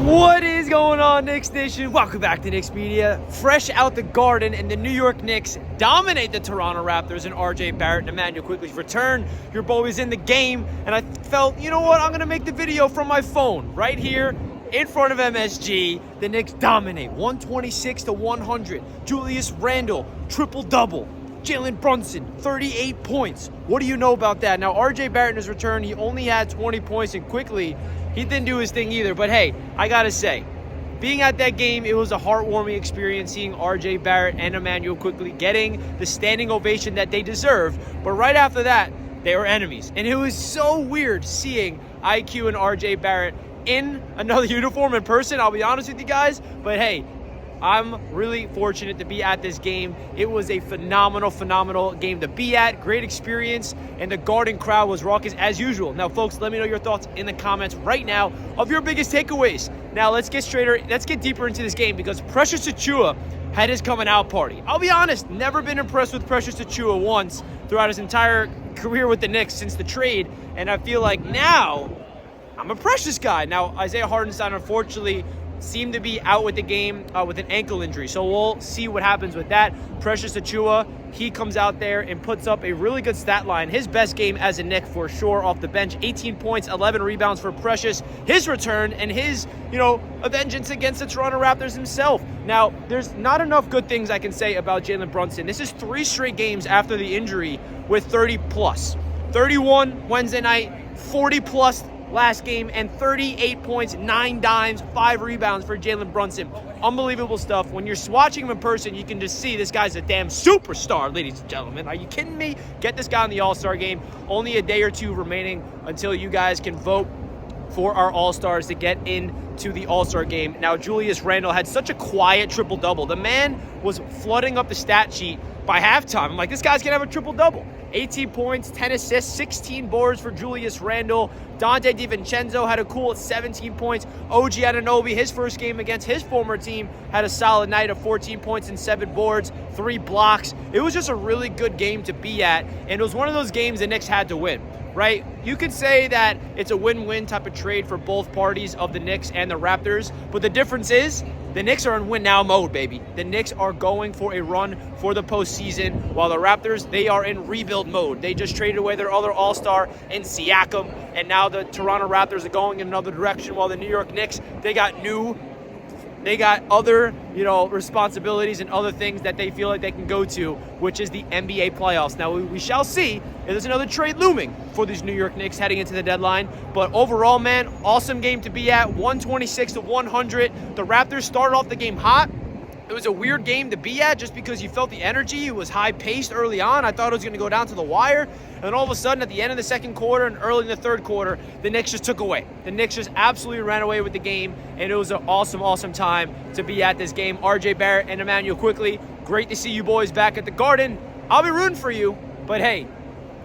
What is going on, Knicks Nation? Welcome back to Knicks Media. Fresh out the Garden, and the New York Knicks dominate the Toronto Raptors, and RJ Barrett and Immanuel Quickley'S return. Your boy was in the game, and I felt, you know what, I'm going to make the video from my phone right here in front of MSG. The Knicks dominate 126-100. Julius Randle, triple-double. Jalen Brunson, 38 points. What do you know about that? Now, RJ Barrett in his return, he only had 20 points, and Quickley, he didn't do his thing either. But hey, I gotta say, being at that game, it was a heartwarming experience seeing RJ Barrett and Immanuel Quickley getting the standing ovation that they deserve. But right after that, they were enemies. And it was so weird seeing IQ and RJ Barrett in another uniform in person, I'll be honest with you guys. But hey, I'm really fortunate to be at this game. It was a phenomenal game to be at. Great experience, and the Garden crowd was raucous as usual. Now, folks, let me know your thoughts in the comments right now of your biggest takeaways. Now, let's get deeper into this game because Precious Achiuwa had his coming out party. I'll be honest, never been impressed with Precious Achiuwa once throughout his entire career with the Knicks since the trade, and I feel like now I'm a Precious guy. Now, Isaiah Hartenstein, unfortunately, seemed to be out with the game with an ankle injury. So we'll see what happens with that. Precious Achiuwa, he comes out there and puts up a really good stat line. His best game as a Knick for sure off the bench. 18 points, 11 rebounds for Precious. His return and his, a vengeance against the Toronto Raptors himself. Now, there's not enough good things I can say about Jalen Brunson. This is 3 straight games after the injury with 30+. 31 Wednesday night, 40+ last game, and 38 points, 9 dimes, 5 rebounds for Jalen Brunson. Unbelievable stuff. When you're watching him in person, you can just see this guy's a damn superstar, ladies and gentlemen. Are you kidding me? Get this guy in the All-Star game. Only a day or two remaining until you guys can vote for our All-Stars to get into the All-Star game. Now, Julius Randle had such a quiet triple-double. The man was flooding up the stat sheet by halftime. I'm like, this guy's going to have a triple-double. 18 points, 10 assists, 16 boards for Julius Randle. Dante DiVincenzo had a cool 17 points. OG Anunoby, his first game against his former team, had a solid night of 14 points and 7 boards, 3 blocks. It was just a really good game to be at, and it was one of those games the Knicks had to win, right? You could say that it's a win-win type of trade for both parties of the Knicks and the Raptors, but the difference is the Knicks are in win-now mode, baby. The Knicks are going for a run for the postseason, while the Raptors, they are in rebuild mode. They just traded away their other All-Star in Siakam, and now the Toronto Raptors are going in another direction, while the New York Knicks, they got other, responsibilities and other things that they feel like they can go to, which is the NBA playoffs. Now, we shall see if there's another trade looming for these New York Knicks heading into the deadline. But overall, man, awesome game to be at, 126-100. The Raptors started off the game hot. It was a weird game to be at just because you felt the energy. It was high-paced early on. I thought it was going to go down to the wire. And all of a sudden, at the end of the second quarter and early in the third quarter, the Knicks just took away. The Knicks just absolutely ran away with the game, and it was an awesome time to be at this game. RJ Barrett and Immanuel Quickley, great to see you boys back at the Garden. I'll be rooting for you, but hey,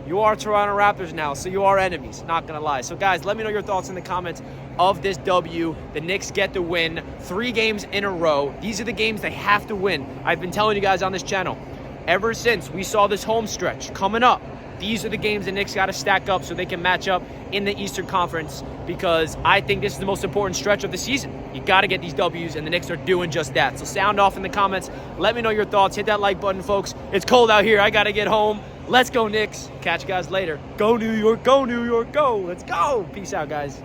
you are Toronto Raptors now, so you are enemies, not going to lie. So, guys, let me know your thoughts in the comments of this W. The Knicks get the win 3 games in a row. These are the games they have to win. I've been telling you guys on this channel, ever since we saw this home stretch coming up, these are the games the Knicks got to stack up so they can match up in the Eastern Conference, because I think this is the most important stretch of the season. You got to get these Ws, and the Knicks are doing just that. So sound off in the comments. Let me know your thoughts. Hit that like button, folks. It's cold out here. I got to get home. Let's go, Knicks. Catch you guys later. Go, New York. Go, New York. Go. Let's go. Peace out, guys.